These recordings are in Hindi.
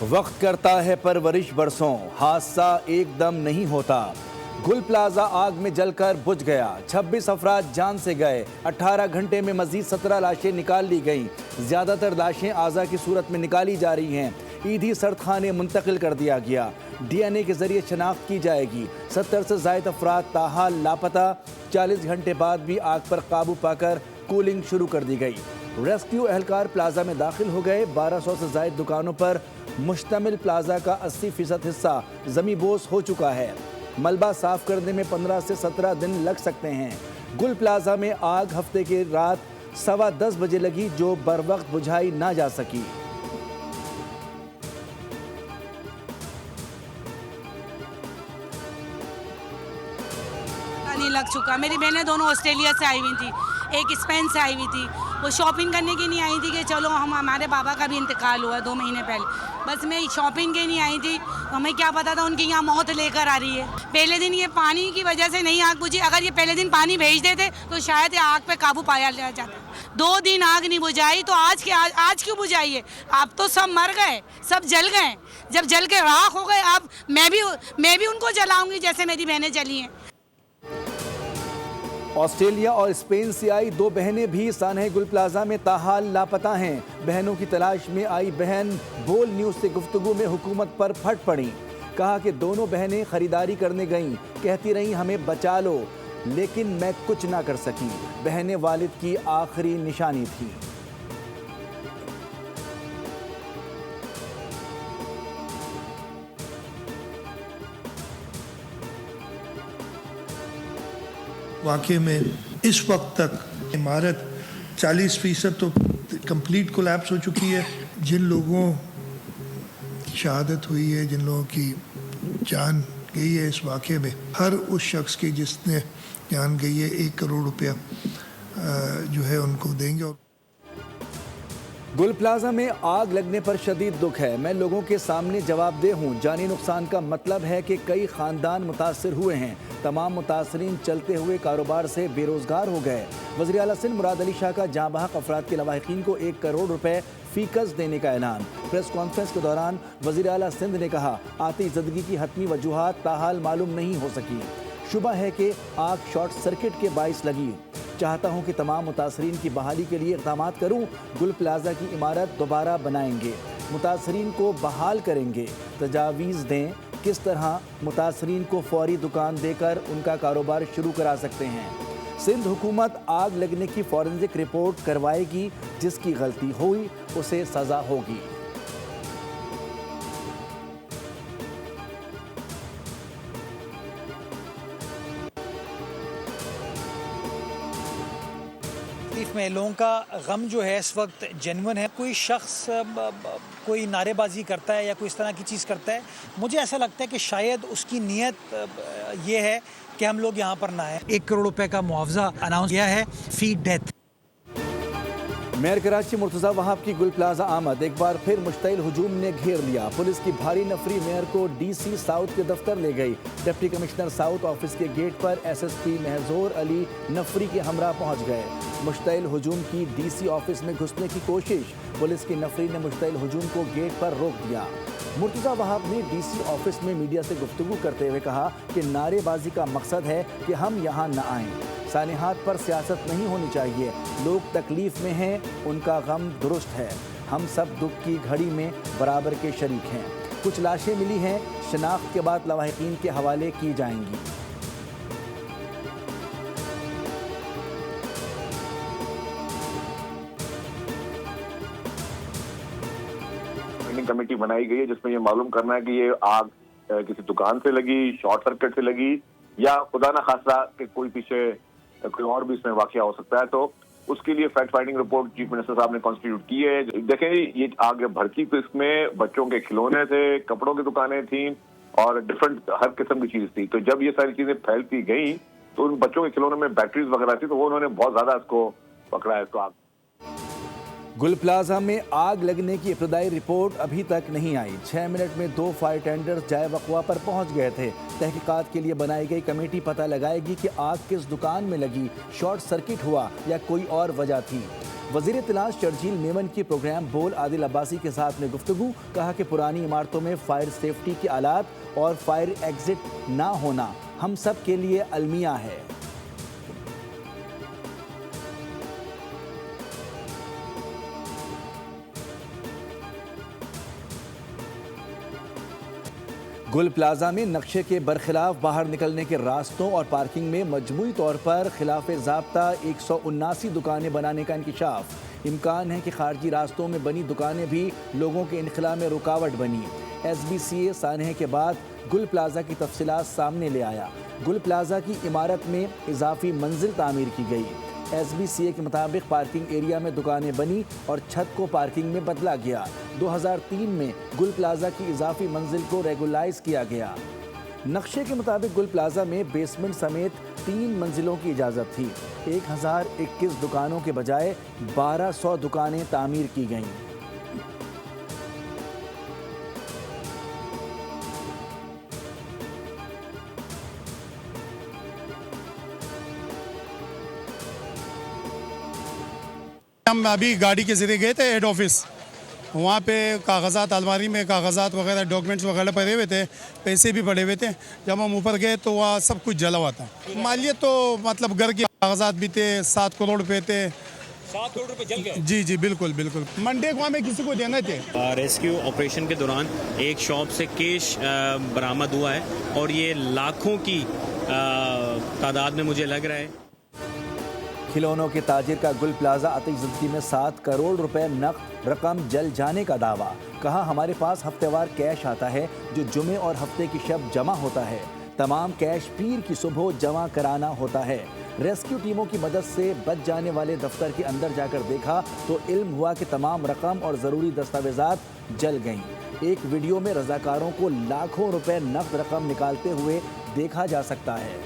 वक्त करता है परवरिश बरसों, हादसा एकदम नहीं होता। गुल प्लाजा आग में जलकर बुझ गया, 26 अफराद जान से गए। 18 घंटे में मजीद 17 लाशें निकाल ली गईं। ज्यादातर लाशें आज़ा की सूरत में निकाली जा रही हैं। ईदी सर्दखाने मुंतकिल कर दिया गया। DNA के जरिए शनाख्त की जाएगी। 70 से जायद अफराद ताहाल लापता। 40 घंटे बाद भी आग पर काबू पाकर कूलिंग शुरू कर दी गई। रेस्क्यू एहलकार प्लाजा में दाखिल हो गए। 1200 से जायद दुकानों पर मुश्तमिल प्लाजा का 80% हिस्सा ज़मींबोस हो चुका है। मलबा साफ करने में 15 से 17 दिन लग सकते हैं। गुल प्लाजा में आग हफ्ते की रात 10:15 बजे लगी, जो बर वक्त बुझाई ना जा सकी। नहीं लग चुका। मेरी बहनें दोनों ऑस्ट्रेलिया से आई हुई थी, एक स्पेन से आई हुई थी। वो शॉपिंग करने की नहीं आई थी कि चलो हमारे बाबा का भी इंतकाल हुआ 2 महीने पहले, बस मैं शॉपिंग के नहीं आई थी। हमें क्या पता था उनकी यहाँ मौत लेकर आ रही है। पहले दिन ये पानी की वजह से नहीं आग बुझी। अगर ये पहले दिन पानी भेज देते तो शायद ये आग पे काबू पाया जाता। 2 दिन आग नहीं बुझाई तो आज क्यों बुझाई है? अब तो सब मर गए, सब जल गए। जब जल के राख हो गए, अब मैं भी उनको जलाऊंगी जैसे मेरी बहनें जली हैं। ऑस्ट्रेलिया और स्पेन से आई 2 बहनें भी सानहे गुल प्लाजा में ताहाल लापता हैं। बहनों की तलाश में आई बहन बोल न्यूज़ से गुफ्तगू में हुकूमत पर फट पड़ी। कहा कि दोनों बहनें खरीदारी करने गईं, कहती रहीं हमें बचा लो, लेकिन मैं कुछ ना कर सकी। बहनें वालिद की आखिरी निशानी थी। वाक़े में इस वक्त तक इमारत 40% तो कंप्लीट कोलैप्स हो चुकी है। जिन लोगों की शहादत हुई है, जिन लोगों की जान गई है इस वाक़े में, हर उस शख्स की जिसने जान गई है 1 करोड़ रुपया जो है उनको देंगे। और गुल प्लाजा में आग लगने पर शदीद दुख है। मैं लोगों के सामने जवाबदेह हूँ। जानी नुकसान का मतलब है कि कई ख़ानदान मुतासर हुए हैं। तमाम मुतासरीन चलते हुए कारोबार से बेरोज़गार हो गए। वज़ीर आला सिंध मुराद अली शाह का जाँ बहक अफराद के लवाहिकीन को 1 करोड़ रुपए फ़ीकस देने का ऐलान। प्रेस कॉन्फ्रेंस के दौरान वज़ीर आला सिंध ने कहा, आती ज़दगी की हतमी वजूहात ताहाल मालूम नहीं हो सकी। शुबा है कि आग शॉर्ट सर्किट के बाइस लगी। चाहता हूं कि तमाम मुतासरीन की बहाली के लिए इक़दाम करूं। गुल प्लाजा की इमारत दोबारा बनाएंगे, मुतासरीन को बहाल करेंगे। तजावीज़ दें किस तरह मुतासरीन को फौरी दुकान देकर उनका कारोबार शुरू करा सकते हैं। सिंध हुकूमत आग लगने की फॉरेंसिक रिपोर्ट करवाएगी। जिसकी गलती हुई उसे सज़ा होगी। में लोगों का गम जो है इस वक्त जेन्युइन है। कोई शख्स कोई नारेबाजी करता है या कोई इस तरह की चीज़ करता है, मुझे ऐसा लगता है कि शायद उसकी नीयत ये है कि हम लोग यहाँ पर ना आए। 1 करोड़ रुपए का मुआवजा अनाउंस किया है फी डेथ। मेयर कराची मुर्तज़ा वहाब की गुल प्लाजा आमद एक बार फिर मुश्तइल हुजूम ने घेर लिया। पुलिस की भारी नफरी मेयर को DC साउथ के दफ्तर ले गई। डिप्टी कमिश्नर साउथ ऑफिस के गेट पर SSP महजूर अली नफरी के हमरा पहुंच गए। मुश्तइल हुजूम की DC ऑफिस में घुसने की कोशिश, पुलिस की नफरी ने मुश्तइल हुजूम को गेट पर रोक दिया। मुर्तज़ा वहाब ने DC ऑफिस में मीडिया से गुफ्तगू करते हुए कहा कि नारेबाजी का मकसद है कि हम यहाँ न आएँ। सानिहात पर सियासत नहीं होनी चाहिए। लोग तकलीफ में हैं, उनका गम दुरुस्त है। हम सब दुख की घड़ी में बराबर के शरीक हैं। कुछ लाशें मिली हैं, शनाख्त के बाद लवाहिकीन के हवाले की जाएंगी। कमेटी बनाई गई है जिसमें ये मालूम करना है कि ये आग किसी दुकान से लगी, शॉर्ट सर्किट से लगी, या खुदा ना खास्ता कि कोई पीछे कोई और भी इसमें वाकया हो सकता है। तो उसके लिए fact finding report chief minister साहब ने कॉन्स्टिट्यूट की है। देखें, ये आग भड़की तो इसमें बच्चों के खिलौने थे, कपड़ों की दुकानें थी और डिफरेंट हर किस्म की चीज थी। तो जब ये सारी चीजें फैलती गई तो उन बच्चों के खिलौनों में बैटरीज वगैरह थी, तो वो उन्होंने बहुत ज्यादा इसको पकड़ा है, इसको आग। गुल प्लाजा में आग लगने की इब्तदाई रिपोर्ट अभी तक नहीं आई। 6 मिनट में 2 फायर टेंडर्स जाए वक़्वा पर पहुंच गए थे। तहकीकात के लिए बनाई गई कमेटी पता लगाएगी कि आग किस दुकान में लगी, शॉर्ट सर्किट हुआ या कोई और वजह थी। वजीर इत्तलात शर्जील मेमन की प्रोग्राम बोल आदिल अब्बासी के साथ में गुफ्तगू, कहा कि पुरानी इमारतों में फायर सेफ्टी के आलात और फायर एग्जिट ना होना हम सब के लिए अलमिया है। गुल प्लाजा में नक्शे के बरखिलाफ बाहर निकलने के रास्तों और पार्किंग में मजमूई तौर पर खिलाफ ज़ाब्ता 179 दुकानें बनाने का इंकशाफ। इम्कान है कि खारजी रास्तों में बनी दुकानें भी लोगों के इनखला में रुकावट बनी। SBCA सानहे के बाद गुल प्लाजा की तफसीलात सामने ले आया। गुल प्लाजा की इमारत में इजाफी मंजिल तामीर की गई। SBCA के मुताबिक पार्किंग एरिया में दुकानें बनी और छत को पार्किंग में बदला गया। 2003 में गुल प्लाजा की इजाफी मंजिल को रेगुलाइज किया गया। नक्शे के मुताबिक गुल प्लाजा में बेसमेंट समेत 3 मंजिलों की इजाज़त थी। 1021 दुकानों के बजाय 1200 दुकानें तामीर की गईं। हम अभी गाड़ी के ज़रिए गए थे हेड ऑफिस, वहाँ पे कागज़ात अलमारी में कागज़ात वगैरह डॉक्यूमेंट्स वगैरह पड़े हुए थे, पैसे भी पड़े हुए थे। जब हम ऊपर गए तो वहाँ सब कुछ जला हुआ था। मालियत तो मतलब घर के कागज़ात भी थे, 7 करोड़ रुपये थे। 7 करोड़ रुपए जल गए? जी जी बिल्कुल बिल्कुल। मंडे को हमें किसी को देना थे। रेस्क्यू ऑपरेशन के दौरान एक शॉप से कैश बरामद हुआ है और ये लाखों की तादाद में मुझे लग रहा है। खिलौनों के ताजिर का गुल प्लाजा आतिशज़दगी में 7 करोड़ रुपए नकद रकम जल जाने का दावा। कहा हमारे पास हफ्तेवार कैश आता है जो जुमे और हफ्ते की शब जमा होता है। तमाम कैश पीर की सुबह जमा कराना होता है। रेस्क्यू टीमों की मदद से बच जाने वाले दफ्तर के अंदर जाकर देखा तो इल्म हुआ कि तमाम रकम और ज़रूरी दस्तावेजात जल गईं। एक वीडियो में रजाकारों को लाखों रुपए नकद रकम निकालते हुए देखा जा सकता है।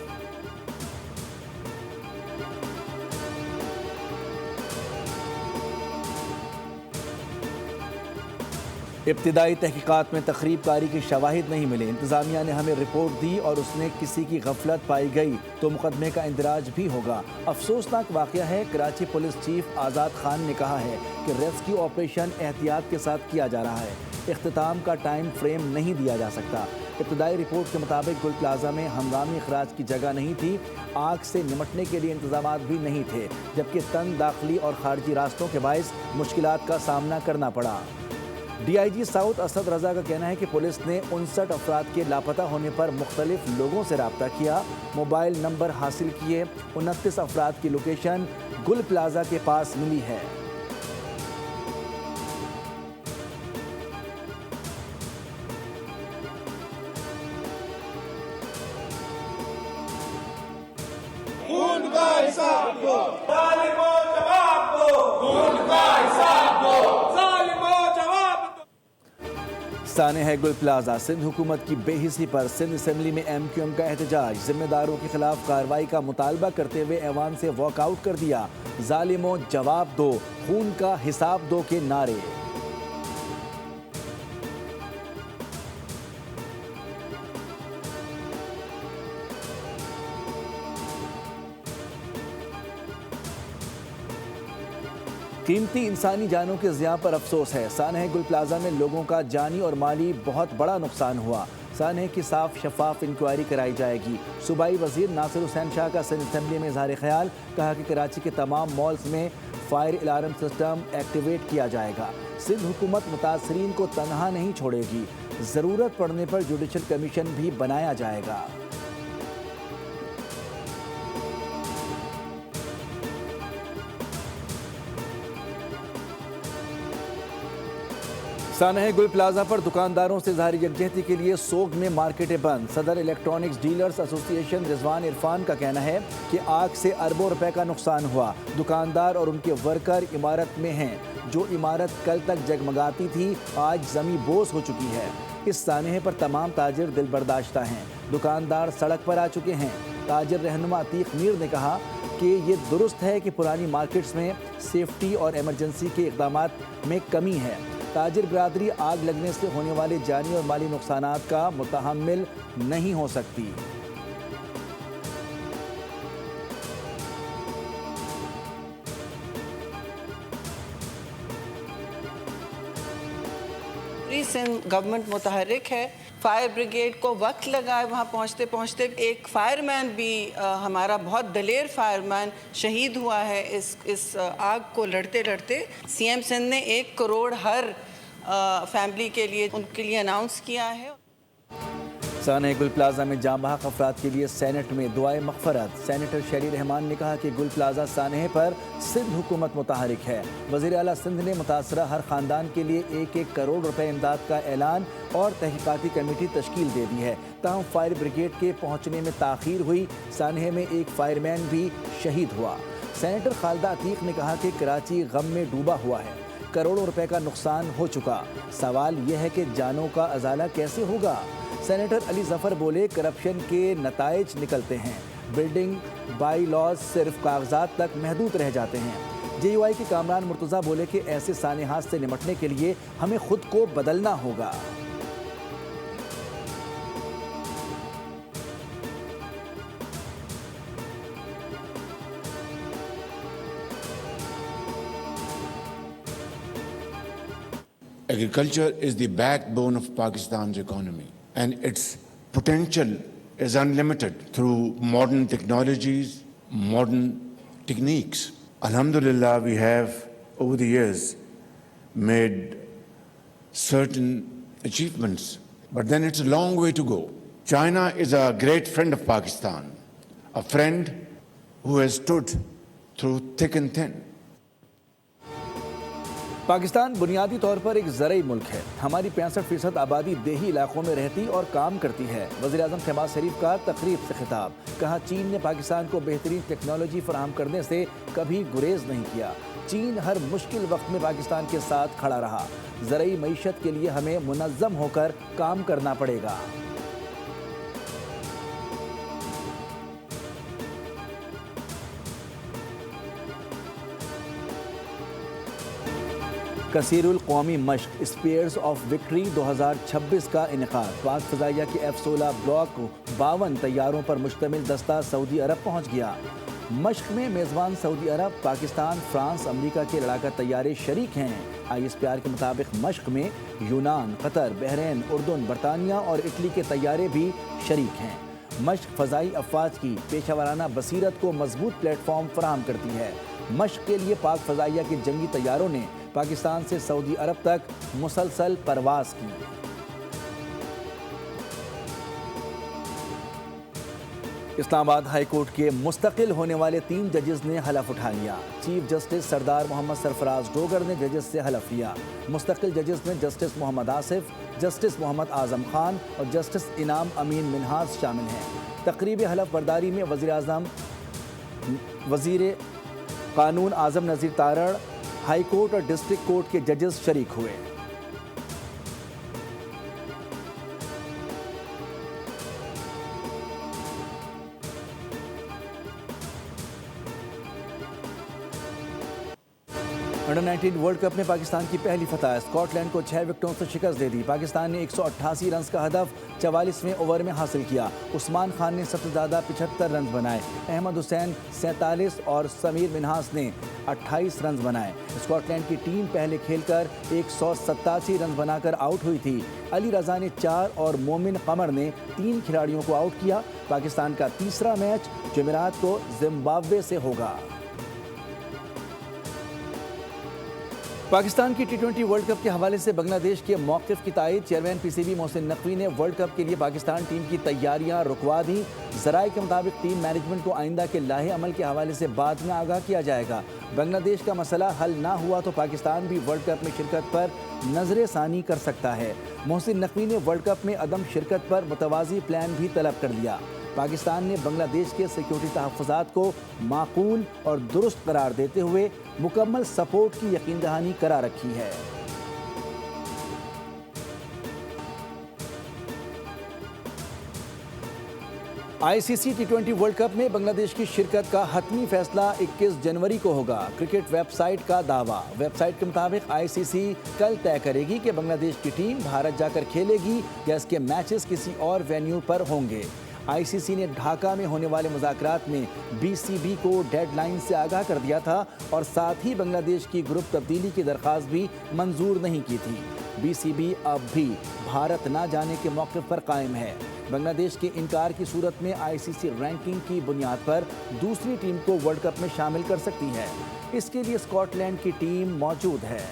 इब्तिदाई तहकीकात में तखरीबकारी की शवाहिद नहीं मिले। इंतज़ामिया ने हमें रिपोर्ट दी और उसने किसी की गफलत पाई गई तो मुकदमे का इंदराज भी होगा। अफसोसनाक वाक़या है। कराची पुलिस चीफ आज़ाद खान ने कहा है कि रेस्क्यू ऑपरेशन एहतियात के साथ किया जा रहा है। इख्तिताम का टाइम फ्रेम नहीं दिया जा सकता। इब्तिदाई रिपोर्ट के मुताबिक गुल प्लाजा में हंगामी अखराज की जगह नहीं थी। आग से निमटने के लिए इंतजामात भी नहीं थे, जबकि तंग दाखिली और खारजी रास्तों के बायस मुश्किलात का सामना करना पड़ा। DIG साउथ असद रजा का कहना है कि पुलिस ने 59 अफराद के लापता होने पर मुख्तलिफ लोगों से रब्ता किया, मोबाइल नंबर हासिल किए। 29 अफराद की लोकेशन गुल प्लाजा के पास मिली है। साने है गुल प्लाजा। सिंध हुकूमत की बेहिसी पर सिंध असम्बली में MQM का एहतजाज। जिम्मेदारों के खिलाफ कार्रवाई का मुतालबा करते हुए ऐवान से वॉकआउट कर दिया। जालिमों जवाब दो, खून का हिसाब दो के नारे। कीमती इंसानी जानों के ज़िया पर अफसोस है। सानहे गुल प्लाजा में लोगों का जानी और माली बहुत बड़ा नुकसान हुआ। सानहे की साफ शफाफ इंक्वायरी कराई जाएगी। सूबाई वजीर नासिर हुसैन शाह का सिंध असम्बली में इजहार ख्याल। कहा कि कराची के तमाम मॉल्स में फायर अलार्म सिस्टम एक्टिवेट किया जाएगा। सिंध हुकूमत मुतासरीन को तनहा नहीं छोड़ेगी। ज़रूरत पड़ने पर जुडिशल कमीशन भी बनाया जाएगा। सानहे गुल प्लाजा पर दुकानदारों से ज़ाहिर यकजहती के लिए सोग में मार्केटें बंद। सदर electronics dealers association Rizwan Irfan का कहना है कि आग से अरबों रुपए का नुकसान हुआ। दुकानदार और उनके वर्कर इमारत में हैं। जो इमारत कल तक जगमगाती थी आज ज़मी बोस हो चुकी है। इस सानहे पर तमाम ताजिर दिल बर्दाश्ता हैं। दुकानदार सड़क पर आ चुके हैं। ताजिर रहनुमा अतीक मीर ने कहा कि ये दुरुस्त है कि पुरानी मार्केट्स में सेफ्टी और एमरजेंसी के इक़दामात में कमी है। ताजिर बिरादरी आग लगने से होने वाले जानी और माली नुकसानात का मुतहम्मिल नहीं हो सकती। सिंध गवर्नमेंट मुतहर्रिक है। फायर ब्रिगेड को वक्त लगा है वहाँ पहुँचते पहुँचते। एक फायरमैन भी हमारा बहुत दलेर फायरमैन शहीद हुआ है इस आग को लड़ते लड़ते। सीएम सिंध ने 1 करोड़ हर फैमिली के लिए उनके लिए अनाउंस किया है। सानह गुल प्लाजा में जाम बहक अफराद के लिए सेनेट में दुआए मग़फ़रत। सेनेटर शरी रहमान ने कहा कि गुल प्लाजा सानह पर सिंध हुकूमत मुतहरिक है। वज़ीर आला सिंध ने मुतासरा हर ख़ानदान के लिए 1-1 करोड़ रुपए इमदाद का ऐलान और तहक़ीक़ाती कमेटी तश्कील दे दी है। ताहम फायर ब्रिगेड के पहुँचने में ताख़ीर हुई। सानह में एक फायरमैन भी शहीद हुआ। सेनेटर खालिदा अतीक ने कहा कि कराची गम में डूबा हुआ है, करोड़ों रुपए का नुकसान हो चुका। सवाल यह है कि जानों का अजाला कैसे होगा। सेनेटर अली जफ़र बोले, करप्शन के नताइज निकलते हैं, बिल्डिंग बाई लॉज सिर्फ कागजात तक महदूद रह जाते हैं। JUI के कामरान मुर्तज़ा बोले कि ऐसे सानेहात से निपटने के लिए हमें खुद को बदलना होगा। Agriculture is the backbone of Pakistan's economy, and its potential is unlimited through modern technologies, modern techniques. Alhamdulillah, we have over the years made certain achievements, but then it's a long way to go. China is a great friend of Pakistan, a friend who has stood through thick and thin. Pakistan बुनियादी तौर पर एक ज़रई मुल्क है। हमारी 65% आबादी देही इलाकों में रहती और काम करती है। वज़ीर-ए-आज़म शहबाज शरीफ का तकरीब से खिताब। कहा, चीन ने पाकिस्तान को बेहतरीन टेक्नोलॉजी फराहम करने से कभी गुरेज नहीं किया। चीन हर मुश्किल वक्त में पाकिस्तान के साथ खड़ा रहा। ज़रई मईशत के लिए हमें मुनज़्ज़म होकर काम करना पड़ेगा। कसीरुल कौमी मश्क स्पीयर्स ऑफ विक्ट्री 2026 का इनेकाद। पाक फ़ज़ाइया के F-16 ब्लॉक 52 तैयारों पर मुश्तमिल दस्ता सऊदी अरब पहुँच गया। मश्क में मेज़बान सऊदी अरब, पाकिस्तान, फ्रांस, अमरीका के लड़ाका तैयारे शरीक हैं। ISPR के मुताबिक मश्क में यूनान, कतर, बहरीन, उर्दन, बरतानिया और इटली के तैयारे भी शरीक हैं। मश्क फ़ज़ाई अफ़वाज की पेशावराना बसीरत को मजबूत प्लेटफॉर्म फराहम करती है। मश्क के लिए पाक फ़ज़ाइया के जंगी तैयारों ने पाकिस्तान से सऊदी अरब तक मुसलसल परवाज़ की। इस्लामाबाद हाई कोर्ट के मुस्तकिल होने वाले 3 जजेस ने हलफ उठा लिया। चीफ जस्टिस सरदार मोहम्मद सरफराज डोगर ने जजेस से हलफ लिया। मुस्तकिल जजेस में जस्टिस मोहम्मद आसिफ, जस्टिस मोहम्मद आज़म खान और जस्टिस इनाम अमीन मिनहाज शामिल हैं। तकरीब हलफ बर्दारी में वज़ीर कानून आज़म नज़ीर तारड़, हाई कोर्ट और डिस्ट्रिक्ट कोर्ट के जजेस शरीक हुए। अंडर-19 वर्ल्ड कप में पाकिस्तान की पहली फतह। स्कॉटलैंड को 6 विकेटों से शिकस्त दे दी। पाकिस्तान ने 188 रन का हदफ 44वें ओवर में हासिल किया। उस्मान खान ने सबसे ज़्यादा 75 रन बनाए। अहमद हुसैन 47 और समीर मिनहास ने 28 रन बनाए। स्कॉटलैंड की टीम पहले खेलकर 187 रन बनाकर आउट हुई थी। अली रज़ा ने 4 और मोमिन कमर ने 3 खिलाड़ियों को आउट किया। पाकिस्तान का तीसरा मैच जुमेरात को जिम्बाब्वे से होगा। पाकिस्तान की T20 वर्ल्ड कप के हवाले से बांग्लादेश के मौक़िफ़ की तायद। चेयरमैन PCB मोहसिन नकवी ने वर्ल्ड कप के लिए पाकिस्तान टीम की तैयारियां रुकवा दी। ज़राए के मुताबिक टीम मैनेजमेंट को आइंदा के लाहे अमल के हवाले से बाद में आगाह किया जाएगा। बांग्लादेश का मसला हल ना हुआ तो पाकिस्तान भी वर्ल्ड कप में शिरकत पर नजर सानी कर सकता है। मोहसिन नकवी ने वर्ल्ड कप में अदम शिरकत पर मुतवाज़ी प्लान भी तलब कर लिया। पाकिस्तान ने बांग्लादेश के सिक्योरिटी तहफ़्फ़ुज़ात को माकूल और दुरुस्त करार देते हुए मुकम्मल सपोर्ट की यकीन दहानी करा रखी है। ICC T20 वर्ल्ड कप में बांग्लादेश की शिरकत का हतमी फैसला 21 जनवरी को होगा। क्रिकेट वेबसाइट का दावा। वेबसाइट के मुताबिक ICC कल तय करेगी कि बांग्लादेश की टीम भारत जाकर खेलेगी या इसके मैचेस किसी और वेन्यू पर होंगे। ICC ने ढाका में होने वाले मुज़ाकरात में BCB को डेडलाइन से आगाह कर दिया था और साथ ही बांग्लादेश की ग्रुप तब्दीली की दरख्वास्त भी मंजूर नहीं की थी। बीसीबी अब भी भारत ना जाने के मौक़िफ़ पर कायम है। बांग्लादेश के इनकार की सूरत में आईसीसी रैंकिंग की बुनियाद पर दूसरी टीम को वर्ल्ड कप में शामिल कर सकती है। इसके लिए स्कॉटलैंड की टीम मौजूद है।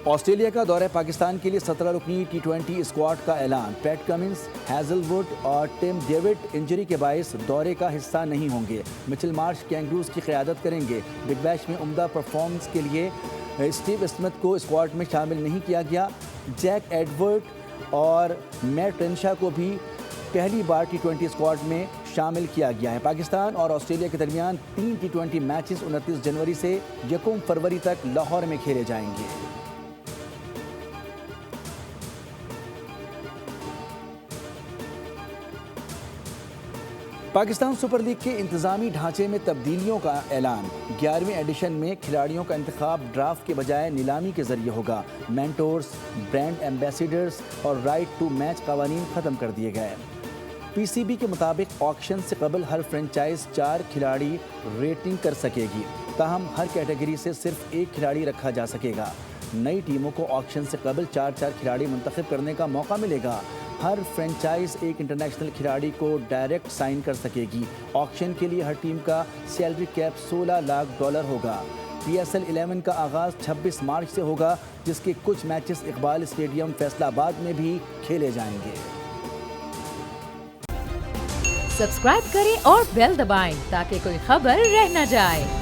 ऑस्ट्रेलिया का दौरे पाकिस्तान के लिए 17 रुकनी T20 स्क्वाड का ऐलान। पैट कमिंस, हैजलवुड और टिम डेविड इंजरी के बायस दौरे का हिस्सा नहीं होंगे। मिचेल मार्श कैंगरूज की क़यादत करेंगे। बिग बैश में उम्दा परफॉर्मेंस के लिए स्टीव स्मिथ को स्क्वाड में शामिल नहीं किया गया। जैक एडवर्ड और मैट टेंशा को भी पहली बार T20 स्क्वाड में शामिल किया गया है। पाकिस्तान और ऑस्ट्रेलिया के दरमियान 3 T20 मैचेस 29 जनवरी से 1 फरवरी तक लाहौर में खेले जाएंगे। पाकिस्तान सुपर लीग के इंतजामी ढांचे में तब्दीलियों का ऐलान। 11वें एडिशन में खिलाड़ियों का इंतखाब ड्राफ्ट के बजाय नीलामी के जरिए होगा। मेंटोर्स, ब्रांड एम्बेसडर्स और राइट टू मैच कवानीन ख़त्म कर दिए गए। पीसीबी के मुताबिक ऑक्शन से कबल हर फ्रेंचाइज 4 खिलाड़ी रेटिंग कर सकेगी। ताहम हर कैटेगरी से सिर्फ 1 खिलाड़ी रखा जा सकेगा। नई टीमों को ऑक्शन से कबल 4-4 खिलाड़ी मुंतखब करने का मौका मिलेगा। हर फ्रेंचाइज एक इंटरनेशनल खिलाड़ी को डायरेक्ट साइन कर सकेगी। ऑक्शन के लिए हर टीम का सैलरी कैप $16 लाख होगा। PSL 11 का आगाज़ 26 मार्च से होगा, जिसके कुछ मैचेस इकबाल स्टेडियम फैसलाबाद में भी खेले जाएंगे। सब्सक्राइब करें और बेल दबाएं ताकि कोई खबर रह न जाए।